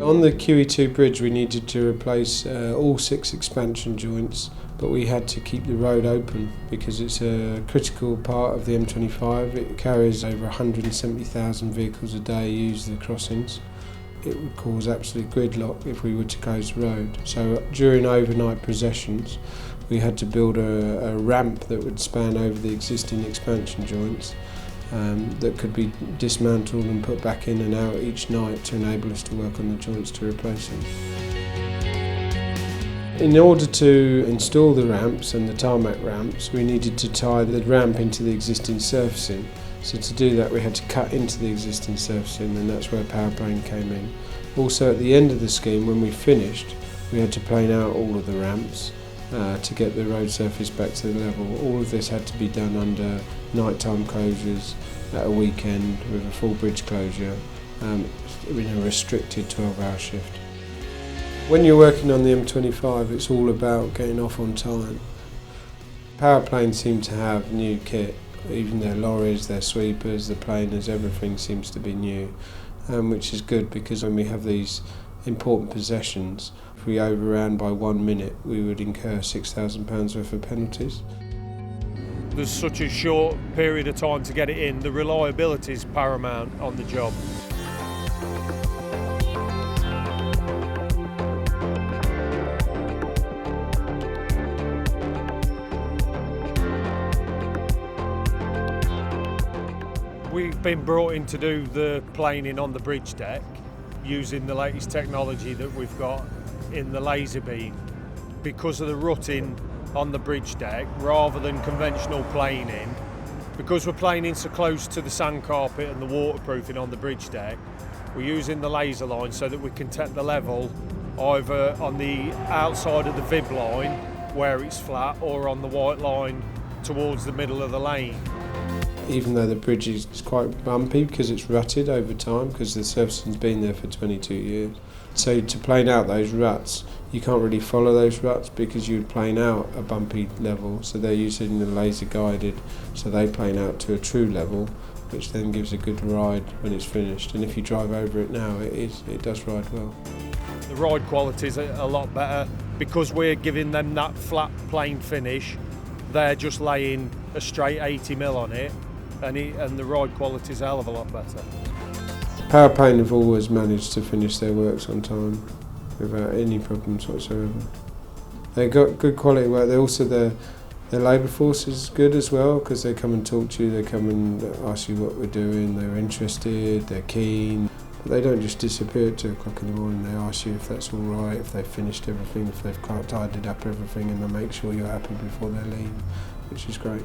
On the QEII bridge we needed to replace all 6 expansion joints, but we had to keep the road open because it's a critical part of the M25. It carries over 170,000 vehicles a day use the crossings. It would cause absolute gridlock if we were to close the road. So during overnight processions we had to build a ramp that would span over the existing expansion joints that could be dismantled and put back in and out each night to enable us to work on the joints to replace them. In order to install the ramps and the tarmac ramps, we needed to tie the ramp into the existing surfacing. So to do that we had to cut into the existing surfacing, and that's where PowerPlane came in. Also at the end of the scheme, when we finished, we had to plane out all of the ramps to get the road surface back to the level. All of this had to be done under nighttime closures at a weekend with a full bridge closure in a restricted 12-hour shift. When you're working on the M25, it's all about getting off on time. PowerPlane seem to have new kit, even their lorries, their sweepers, the planers, everything seems to be new, which is good because when we have these important possessions, if we overran by 1 minute, we would incur £6,000 worth of penalties. There's such a short period of time to get it in, the reliability is paramount on the job. We've been brought in to do the planing on the bridge deck using the latest technology that we've got in the laser beam. Because of the rutting on the bridge deck, rather than conventional planing, because we're planing so close to the sand carpet and the waterproofing on the bridge deck, we're using the laser line so that we can take the level either on the outside of the vib line where it's flat or on the white line towards the middle of the lane. Even though the bridge is quite bumpy because it's rutted over time because the surfacing's been there for 22 years. So to plane out those ruts, you can't really follow those ruts because you would plane out a bumpy level, so they're using the laser guided, so they plane out to a true level, which then gives a good ride when it's finished. And if you drive over it now, it does ride well. The ride quality is a lot better because we're giving them that flat plane finish. They're just laying a straight 80mm on it, and the ride quality is a hell of a lot better. PowerPlane have always managed to finish their works on time without any problems whatsoever. They've got good quality work. They also their labour force is good as well because they come and talk to you. They come and ask you what we're doing. They're interested. They're keen. But they don't just disappear at 2 o'clock in the morning. They ask you if that's all right, if they've finished everything, if they've tidied up everything, and they make sure you're happy before they leave, which is great.